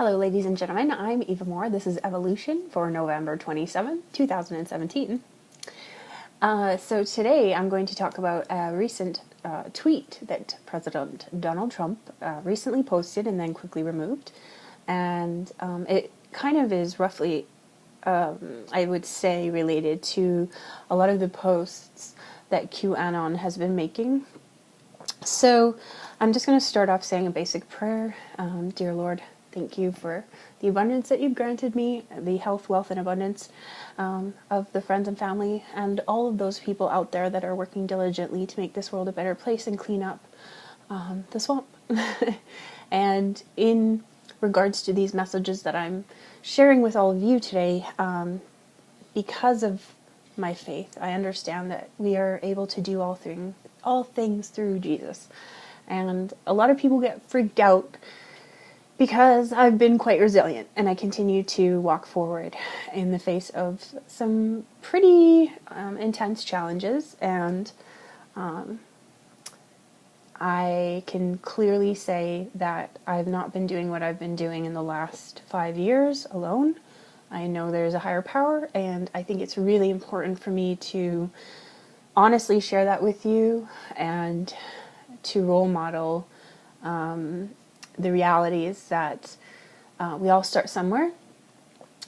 Hello, ladies and gentlemen. I'm Eva Moore. This is Evolution for November 27, 2017. So today I'm going to talk about a recent tweet that President Donald Trump recently posted and then quickly removed. And it kind of is roughly, I would say, related to a lot of the posts that QAnon has been making. So I'm just going to start off saying a basic prayer. Dear Lord, thank you for the abundance that you've granted me, the health, wealth, and abundance of the friends and family, and all of those people out there that are working diligently to make this world a better place and clean up the swamp. And in regards to these messages that I'm sharing with all of you today, because of my faith, I understand that we are able to do all things through Jesus. And a lot of people get freaked out because I've been quite resilient and I continue to walk forward in the face of some pretty intense challenges, and I can clearly say that I've not been doing what I've been doing in the last 5 years alone. I know there's a higher power, and I think it's really important for me to honestly share that with you and to role model the reality is that we all start somewhere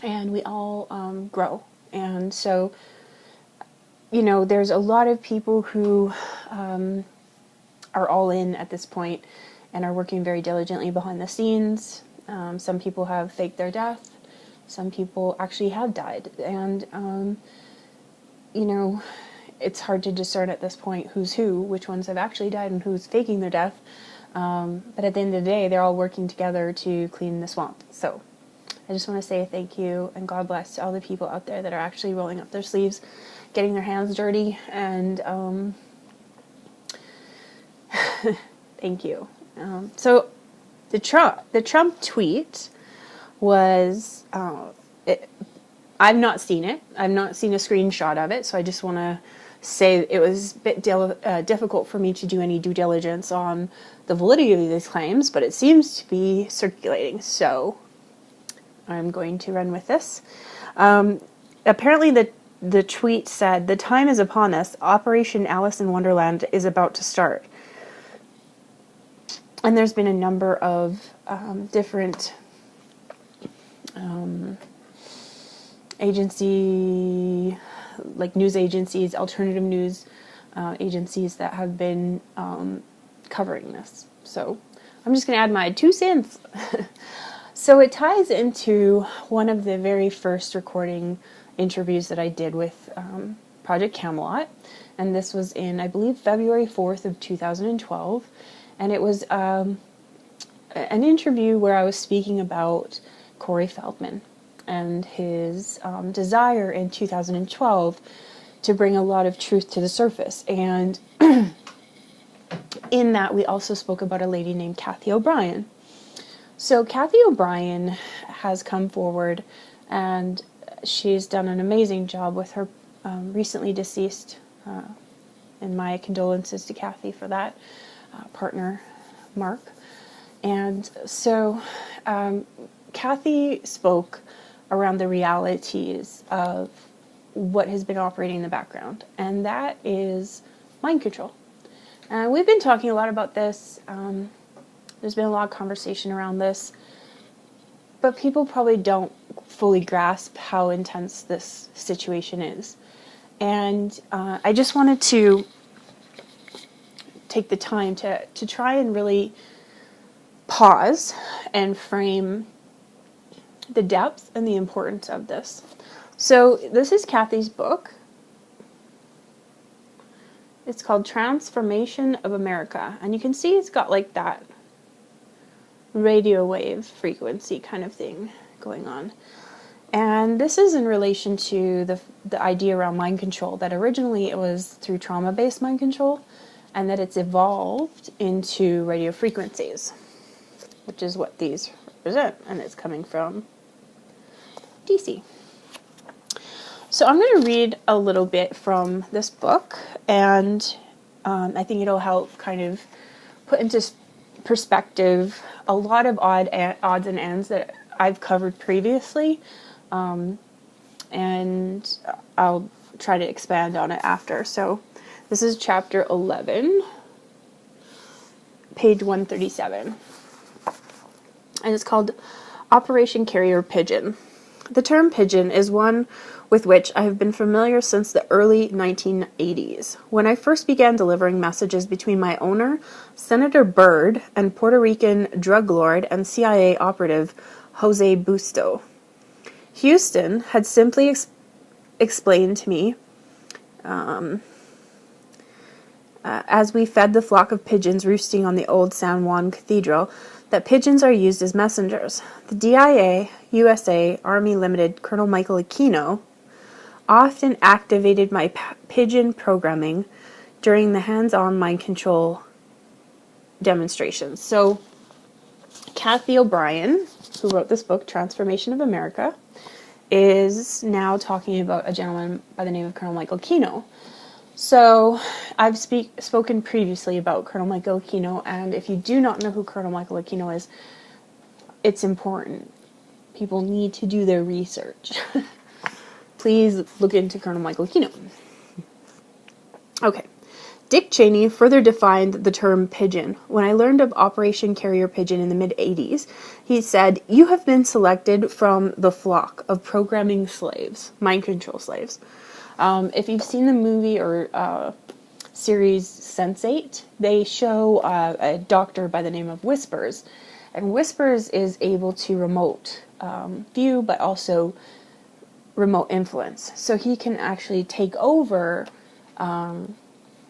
and we all grow. And so, there's a lot of people who are all in at this point and are working very diligently behind the scenes. Some people have faked their death. Some people actually have died. And, it's hard to discern at this point who's who, which ones have actually died and who's faking their death. But at the end of the day, they're all working together to clean the swamp. So I just want to say thank you and God bless to all the people out there that are actually rolling up their sleeves, getting their hands dirty, and thank you. So the Trump tweet was, I've not seen it. I've not seen a screenshot of it, so I just want to say it was a bit difficult for me to do any due diligence on the validity of these claims, but it seems to be circulating, so I'm going to run with this. Apparently the tweet said, "The time is upon us. Operation Alice in Wonderland is about to start." And there's been a number of different news agencies, alternative news agencies that have been covering this. So I'm just going to add my 2 cents. So it ties into one of the very first recording interviews that I did with Project Camelot. And this was in, I believe, February 4th of 2012. And it was an interview where I was speaking about Corey Feldman and his desire in 2012 to bring a lot of truth to the surface. And in that, we also spoke about a lady named Kathy O'Brien. So Kathy O'Brien has come forward, and she's done an amazing job with her recently deceased, and my condolences to Kathy for that, partner, Mark. And so Kathy spoke around the realities of what has been operating in the background, and that is mind control. And we've been talking a lot about this. There's been a lot of conversation around this, but people probably don't fully grasp how intense this situation is. And I just wanted to take the time to try and really pause and frame the depth and the importance of this. So this is Kathy's book. It's called Transformation of America. And you can see it's got like that radio wave frequency kind of thing going on. And this is in relation to the idea around mind control, that originally it was through trauma-based mind control, and that it's evolved into radio frequencies, which is what these represent, and it's coming from DC. So I'm going to read a little bit from this book, and I think it'll help kind of put into perspective a lot of odds and ends that I've covered previously, and I'll try to expand on it after. So this is chapter 11, page 137, and it's called Operation Carrier Pigeon. The term pigeon is one with which I have been familiar since the early 1980s, when I first began delivering messages between my owner, Senator Byrd, and Puerto Rican drug lord and CIA operative Jose Busto. Houston had simply explained to me, as we fed the flock of pigeons roosting on the old San Juan Cathedral, that pigeons are used as messengers. The DIA, USA, Army Limited, Colonel Michael Aquino, often activated my pigeon programming during the hands-on mind control demonstrations. So, Kathy O'Brien, who wrote this book, Transformation of America, is now talking about a gentleman by the name of Colonel Michael Aquino. So, I've spoken previously about Colonel Michael Aquino, and if you do not know who Colonel Michael Aquino is, it's important. People need to do their research. Please look into Colonel Michael Aquino. Okay. Dick Cheney further defined the term pigeon. When I learned of Operation Carrier Pigeon in the mid-'80s, he said, "You have been selected from the flock of programming slaves, mind control slaves." If you've seen the movie or series Sense8, they show a doctor by the name of Whispers. And Whispers is able to remote view, but also remote influence. So he can actually take over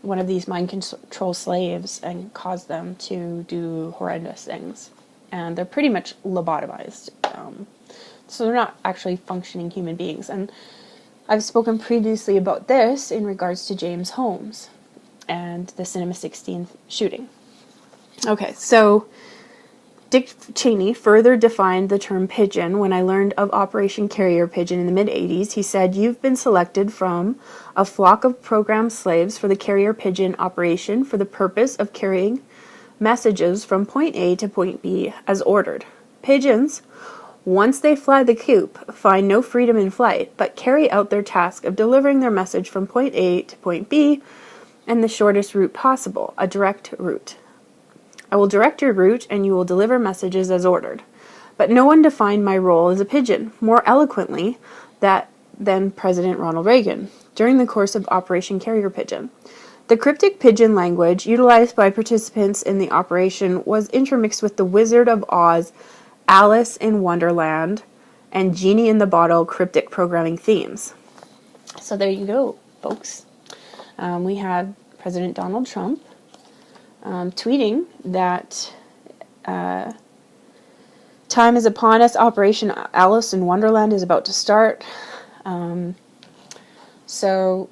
one of these mind control slaves and cause them to do horrendous things. And they're pretty much lobotomized. So they're not actually functioning human beings. And I've spoken previously about this in regards to James Holmes and the Cinema 16 shooting. Okay, so Dick Cheney further defined the term pigeon when I learned of Operation Carrier Pigeon in the mid-'80s. He said, "You've been selected from a flock of programmed slaves for the carrier pigeon operation for the purpose of carrying messages from point A to point B as ordered. Pigeons, once they fly the coop, find no freedom in flight, but carry out their task of delivering their message from point A to point B and the shortest route possible, a direct route. I will direct your route, and you will deliver messages as ordered." But no one defined my role as a pigeon more eloquently than President Ronald Reagan during the course of Operation Carrier Pigeon. The cryptic pigeon language utilized by participants in the operation was intermixed with the Wizard of Oz, Alice in Wonderland, and Genie in the Bottle cryptic programming themes. So there you go, folks. We had President Donald Trump tweeting that time is upon us, Operation Alice in Wonderland is about to start. So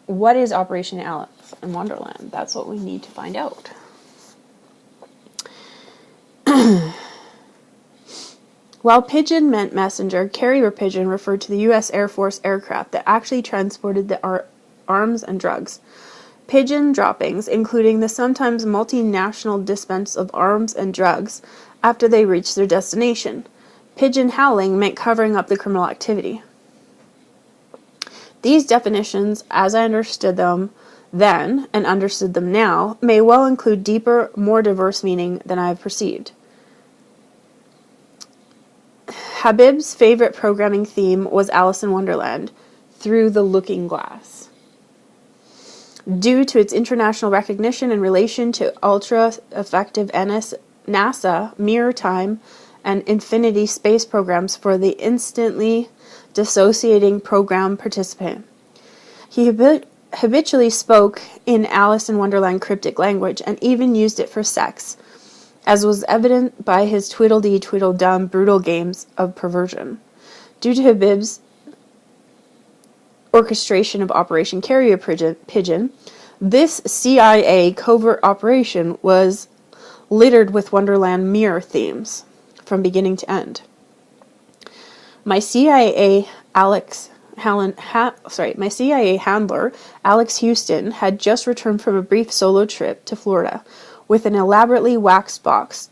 what is Operation Alice in Wonderland? That's what we need to find out. While pigeon meant messenger, carrier pigeon referred to the U.S. Air Force aircraft that actually transported the arms and drugs. Pigeon droppings, including the sometimes multinational dispense of arms and drugs after they reached their destination. Pigeon howling meant covering up the criminal activity. These definitions, as I understood them then and understood them now, may well include deeper, more diverse meaning than I have perceived. Habib's favorite programming theme was Alice in Wonderland, Through the Looking Glass. Due to its international recognition in relation to ultra-effective NASA, Mirror Time, and Infinity space programs for the instantly dissociating program participant. He habitually spoke in Alice in Wonderland cryptic language and even used it for sex, as was evident by his Tweedledee Tweedledum brutal games of perversion. Due to Habib's orchestration of Operation Carrier Pigeon, this CIA covert operation was littered with Wonderland mirror themes from beginning to end. My CIA handler, Alex Houston, had just returned from a brief solo trip to Florida with an elaborately waxed box.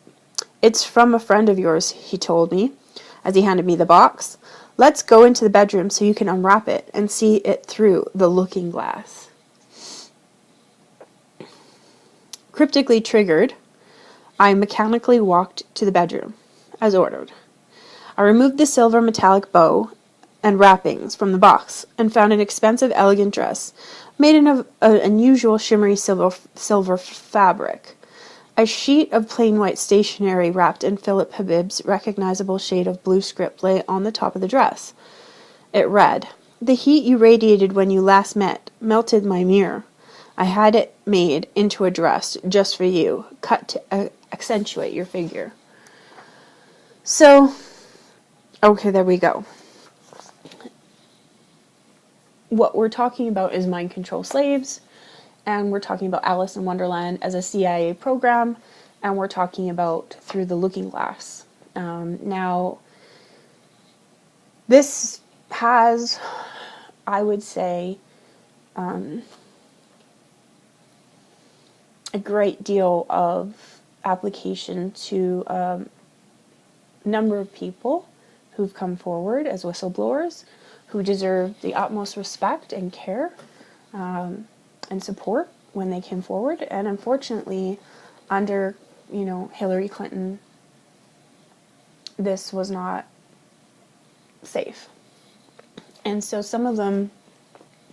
"It's from a friend of yours," he told me, as he handed me the box. "Let's go into the bedroom so you can unwrap it and see it through the looking glass." Cryptically triggered, I mechanically walked to the bedroom, as ordered. I removed the silver metallic bow and wrappings from the box and found an expensive, elegant dress made in of unusual shimmery silver fabric. A sheet of plain white stationery wrapped in Philip Habib's recognizable shade of blue script lay on the top of the dress. It read, "The heat you radiated when you last met melted my mirror. I had it made into a dress just for you, cut to accentuate your figure." So, okay, there we go. What we're talking about is mind control slaves, and we're talking about Alice in Wonderland as a CIA program, and we're talking about Through the Looking Glass. Now, this has, I would say, a great deal of application to a number of people who've come forward as whistleblowers, who deserve the utmost respect and care and support when they came forward. And unfortunately, under Hillary Clinton, this was not safe. And so some of them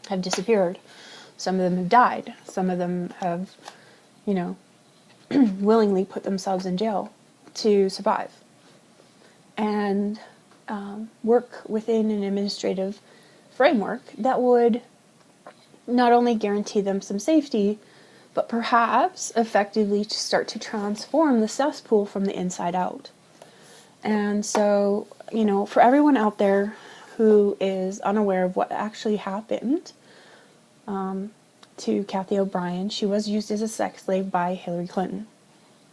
have disappeared. Some of them have died. Some of them have, willingly put themselves in jail to survive and work within an administrative framework that would not only guarantee them some safety, but perhaps effectively to start to transform the cesspool from the inside out. And so, for everyone out there who is unaware of what actually happened to Kathy O'Brien, she was used as a sex slave by Hillary Clinton.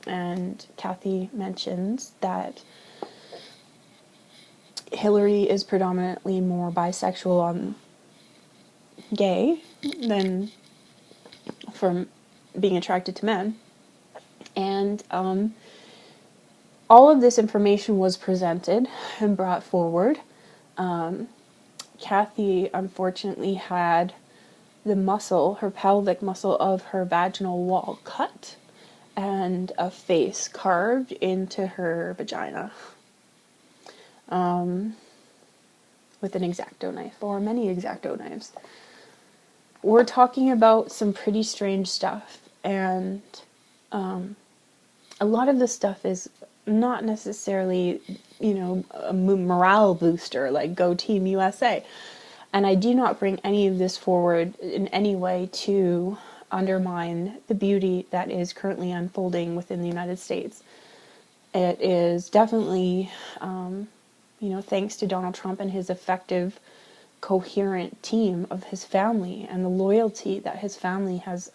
And Kathy mentions that Hillary is predominantly more bisexual and gay than from being attracted to men. And all of this information was presented and brought forward. Kathy unfortunately had the muscle, her pelvic muscle of her vaginal wall cut and a face carved into her vagina with an X-Acto knife, or many X-Acto knives. We're talking about some pretty strange stuff, and a lot of this stuff is not necessarily, a morale booster, like Go Team USA. And I do not bring any of this forward in any way to undermine the beauty that is currently unfolding within the United States. It is definitely, thanks to Donald Trump and his effective, coherent team of his family and the loyalty that his family has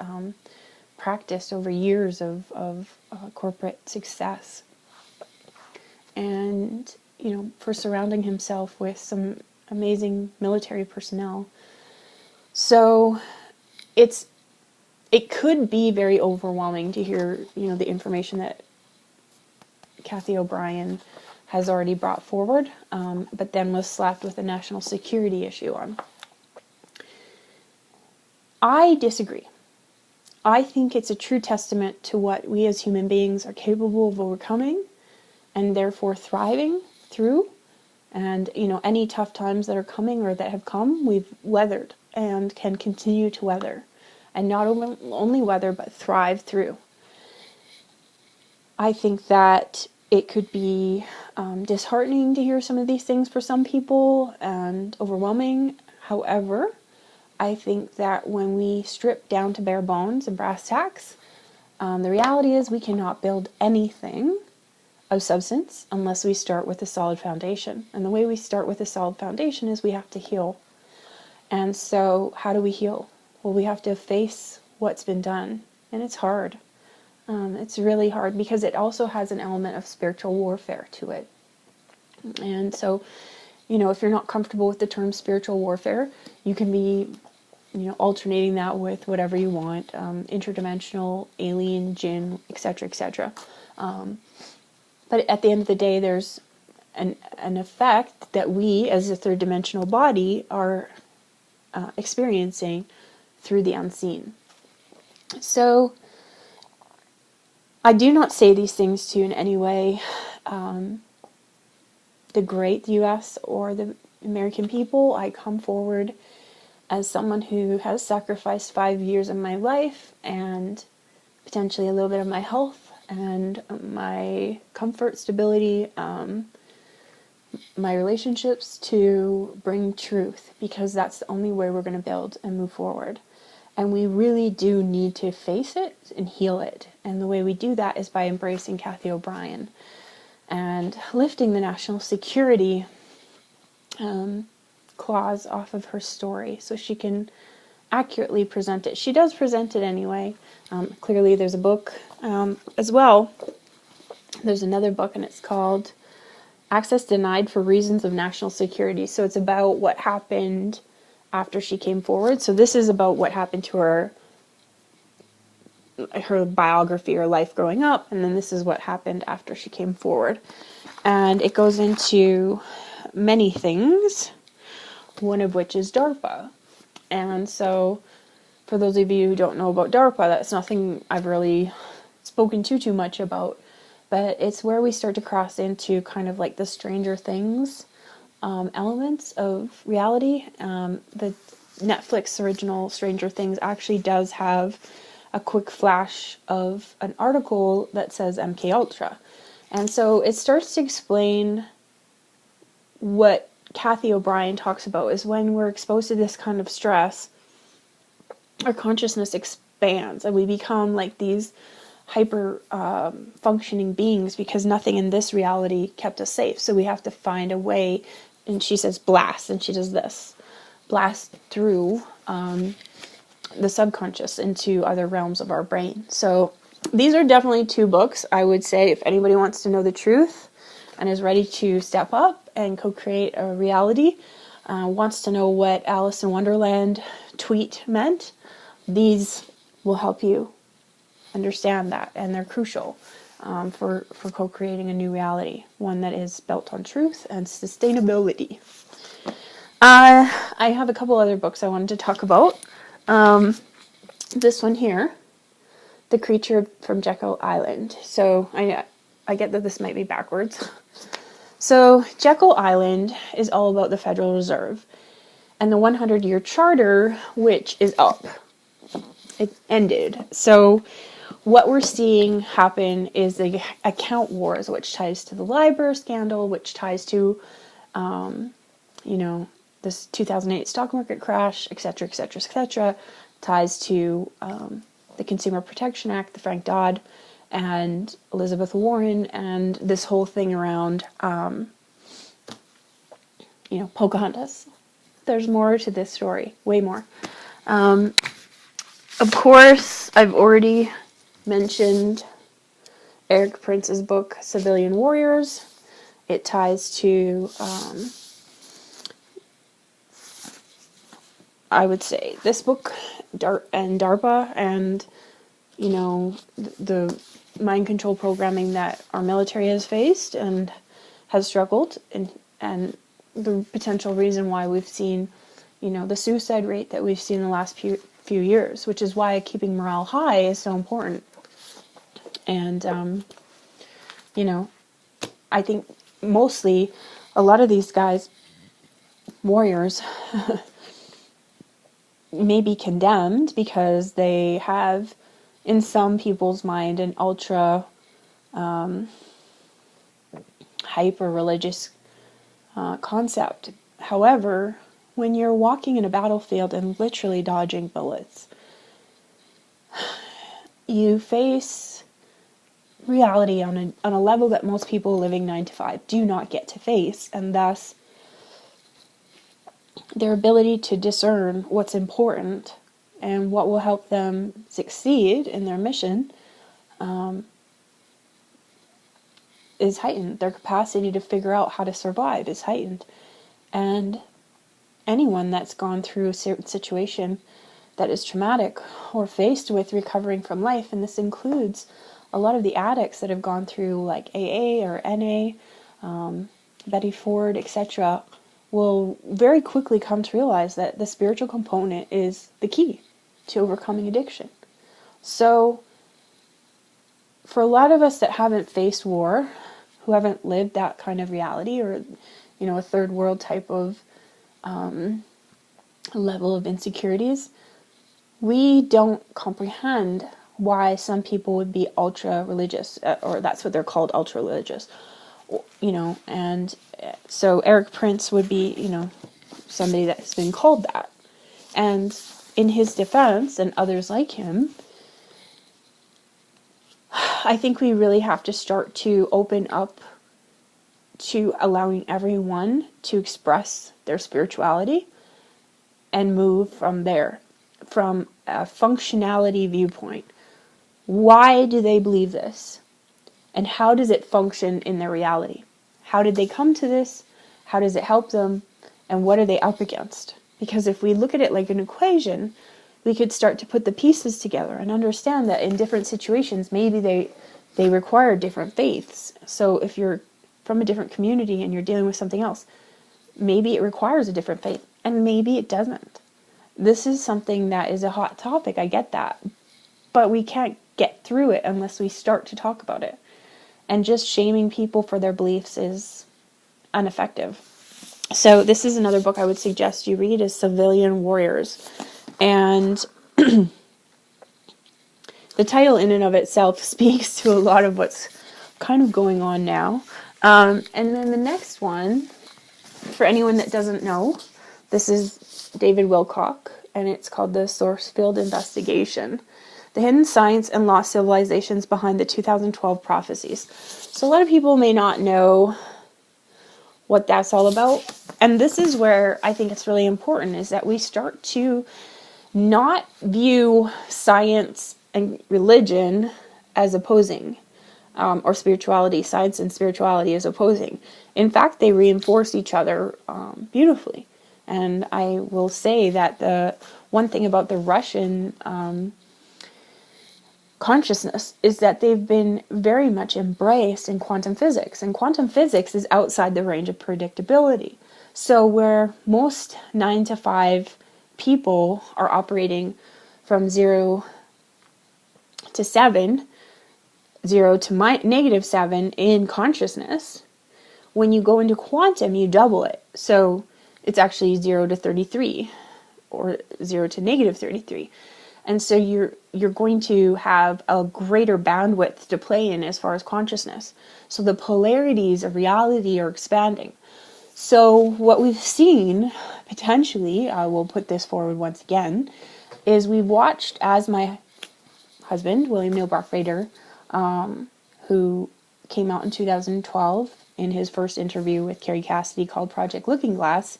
practiced over years of corporate success. And, for surrounding himself with some amazing military personnel. So it could be very overwhelming to hear, the information that Kathy O'Brien has already brought forward, but then was slapped with a national security issue on. I disagree. I think it's a true testament to what we as human beings are capable of overcoming and therefore thriving through. And, any tough times that are coming or that have come, we've weathered and can continue to weather. And not only weather, but thrive through. I think that it could be disheartening to hear some of these things for some people and overwhelming. However, I think that when we strip down to bare bones and brass tacks, the reality is we cannot build anything of substance unless we start with a solid foundation. And the way we start with a solid foundation is we have to heal. And so how do we heal? Well, we have to face what's been done. And it's hard. It's really hard because it also has an element of spiritual warfare to it. And so, if you're not comfortable with the term spiritual warfare, you can be, alternating that with whatever you want, interdimensional, alien, jinn, etc., etc. But at the end of the day, there's an effect that we as a third dimensional body are experiencing through the unseen. So I do not say these things to in any way degrade the US or the American people. I come forward as someone who has sacrificed 5 years of my life and potentially a little bit of my health and my comfort, stability, my relationships to bring truth, because that's the only way we're going to build and move forward. And we really do need to face it and heal it. And the way we do that is by embracing Kathy O'Brien and lifting the national security clause off of her story so she can accurately present it. She does present it anyway. Clearly there's a book as well. There's another book, and it's called Access Denied for Reasons of National Security. So it's about what happened after she came forward. So this is about what happened to her biography or life growing up, and then this is what happened after she came forward. And it goes into many things, one of which is DARPA. And so for those of you who don't know about DARPA, that's nothing I've really spoken too much about, but it's where we start to cross into kind of like the Stranger Things elements of reality. The Netflix original Stranger Things actually does have a quick flash of an article that says MK Ultra. And so it starts to explain what Kathy O'Brien talks about is when we're exposed to this kind of stress, our consciousness expands and we become like these hyper functioning beings, because nothing in this reality kept us safe. So we have to find a way, and she says blast, and she does this, blast through the subconscious into other realms of our brain. So these are definitely two books I would say if anybody wants to know the truth and is ready to step up and co-create a reality, wants to know what Alice in Wonderland tweet meant, these will help you understand that, and they're crucial for co-creating a new reality, one that is built on truth and sustainability. I have a couple other books I wanted to talk about. This one here, The Creature from Jekyll Island. So I get that this might be backwards. So Jekyll Island is all about the Federal Reserve and the 100-year charter, which is up. It ended. So what we're seeing happen is the account wars, which ties to the LIBOR scandal, which ties to, this 2008 stock market crash, etc., etc., etc., ties to the Consumer Protection Act, the Frank Dodd, and Elizabeth Warren, and this whole thing around, Pocahontas. There's more to this story, way more. Of course, I've already mentioned Eric Prince's book, Civilian Warriors. It ties to, I would say, this book and DARPA and, the mind control programming that our military has faced and has struggled, and the potential reason why we've seen, the suicide rate that we've seen in the last few years, which is why keeping morale high is so important. And, I think mostly a lot of these guys, warriors, may be condemned because they have, in some people's mind, an ultra hyper-religious concept. However, when you're walking in a battlefield and literally dodging bullets, you face reality on a level that most people living 9 to 5 do not get to face, and thus their ability to discern what's important and what will help them succeed in their mission is heightened. Their capacity to figure out how to survive is heightened. And anyone that's gone through a certain situation that is traumatic or faced with recovering from life, and this includes a lot of the addicts that have gone through like AA or NA, Betty Ford, etc., will very quickly come to realize that the spiritual component is the key to overcoming addiction. So, for a lot of us that haven't faced war, who haven't lived that kind of reality, or, a third world type of level of insecurities, we don't comprehend why some people would be ultra religious, or that's what they're called, ultra religious, and so Eric Prince would be, somebody that's been called that. And in his defense, and others like him, I think we really have to start to open up to allowing everyone to express their spirituality and move from there, from a functionality viewpoint. Why do they believe this? And how does it function in their reality? How did they come to this? How does it help them? And what are they up against? Because if we look at it like an equation, we could start to put the pieces together and understand that in different situations, maybe they require different faiths. So if you're from a different community and you're dealing with something else, maybe it requires a different faith, and maybe it doesn't. This is something that is a hot topic, I get that. But we can't get through it unless we start to talk about it. And just shaming people for their beliefs is ineffective. So this is another book I would suggest you read, is Civilian Warriors. And the title in and of itself speaks to a lot of what's kind of going on now. And then the next one, for anyone that doesn't know, this is David Wilcock, and it's called The Source Field Investigation: The Hidden Science and Lost Civilizations Behind the 2012 Prophecies. So a lot of people may not know what that's all about. And this is where I think it's really important, is that we start to not view science and religion as opposing, or spirituality, science and spirituality as opposing. In fact, they reinforce each other beautifully. And I will say that the one thing about the Russian consciousness is that they've been very much embraced in quantum physics. And quantum physics is outside the range of predictability. So where most 9 to 5 people are operating from 0 to 7, 0 to -7 in consciousness, when you go into quantum, you double it. So it's actually 0 to 33, or 0 to -33. And so you're going to have a greater bandwidth to play in as far as consciousness. So the polarities of reality are expanding. So what we've seen, potentially, I will put this forward once again, is we've watched as my husband, William Neil Barclader, who came out in 2012 in his first interview with Carrie Cassidy called Project Looking Glass,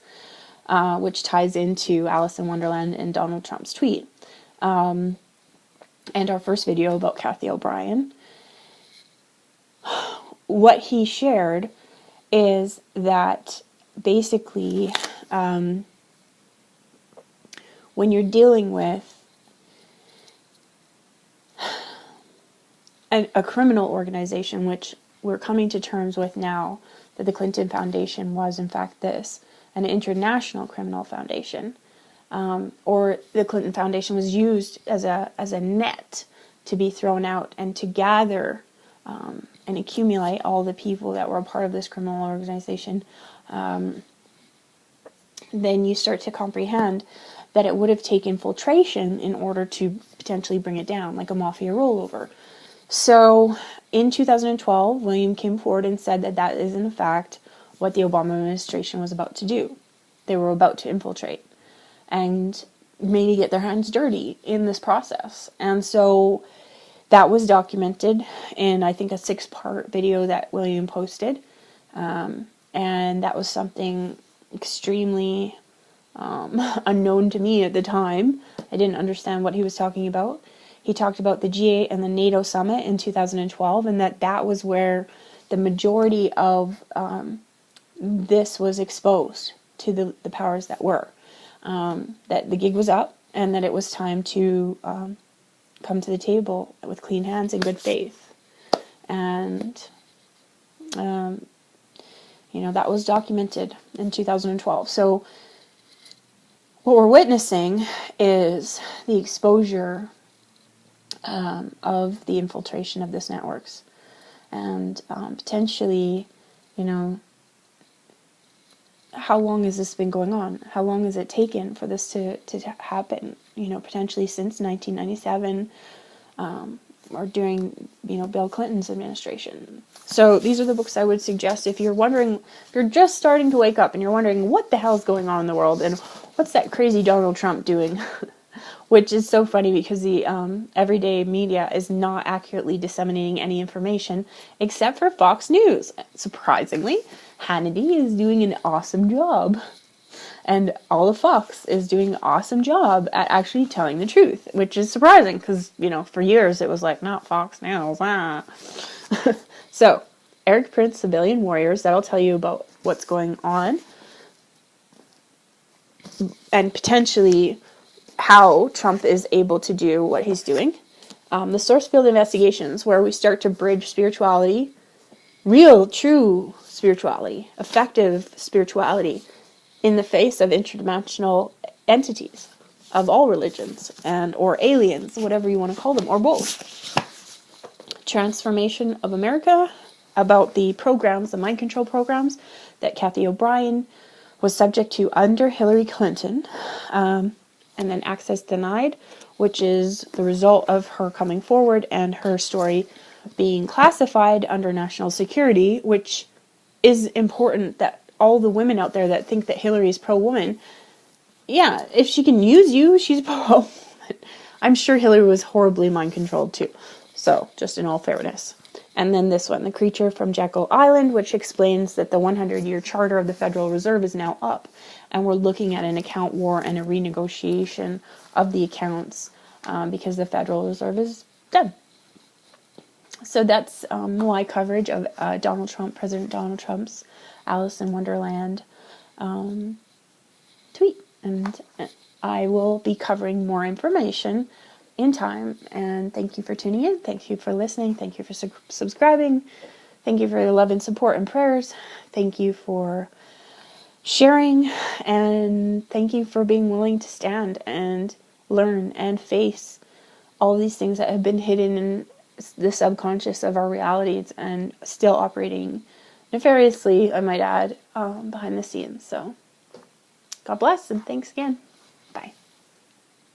which ties into Alice in Wonderland and Donald Trump's tweet. And our first video about Kathy O'Brien. What he shared is that basically when you're dealing with a criminal organization, which we're coming to terms with now, that the Clinton Foundation was in fact this, an international criminal foundation, or the Clinton Foundation was used as a net to be thrown out and to gather and accumulate all the people that were a part of this criminal organization, then you start to comprehend that it would have taken filtration in order to potentially bring it down, like a mafia rollover. So in 2012, William came forward and said that that is in fact what the Obama administration was about to do. They were about to infiltrate and maybe get their hands dirty in this process. And so that was documented in, I think, a 6-part video that William posted. And that was something extremely unknown to me at the time. I didn't understand what he was talking about. He talked about the G8 and the NATO summit in 2012, and that was where the majority of this was exposed to the powers that were. That the gig was up, and that it was time to come to the table with clean hands and good faith. And, That was documented in 2012. So what we're witnessing is the exposure of the infiltration of these networks. And potentially, how long has this been going on? How long has it taken for this to happen? Potentially since 1997, or during, Bill Clinton's administration. So these are the books I would suggest if you're wondering, if you're just starting to wake up and you're wondering what the hell's going on in the world and what's that crazy Donald Trump doing? Which is so funny because the everyday media is not accurately disseminating any information except for Fox News. Surprisingly, Hannity is doing an awesome job. And all of Fox is doing an awesome job at actually telling the truth, which is surprising because, for years it was like, not Fox News. Ah. So, Eric Prince, Civilian Warriors, that'll tell you about what's going on and potentially how Trump is able to do what he's doing. The Source Field Investigations, where we start to bridge spirituality, real, true spirituality, effective spirituality, in the face of interdimensional entities of all religions or aliens, whatever you want to call them, or both. Transformation of America, about the programs, the mind control programs that Kathy O'Brien was subject to under Hillary Clinton, and then Access Denied, which is the result of her coming forward and her story being classified under national security, which is important that all the women out there that think that Hillary is pro-woman, yeah, if she can use you, she's pro-woman. I'm sure Hillary was horribly mind-controlled too. So, just in all fairness. And then this one, The Creature from Jekyll Island, which explains that the 100-year charter of the Federal Reserve is now up. And we're looking at an account war and a renegotiation of the accounts because the Federal Reserve is done. So that's my coverage of Donald Trump, President Donald Trump's Alice in Wonderland tweet. And I will be covering more information in time. And thank you for tuning in. Thank you for listening. Thank you for subscribing. Thank you for your love and support and prayers. Thank you for sharing. And thank you for being willing to stand and learn and face all these things that have been hidden in the subconscious of our realities and still operating nefariously, I might add, behind the scenes. So God bless and thanks again. Bye.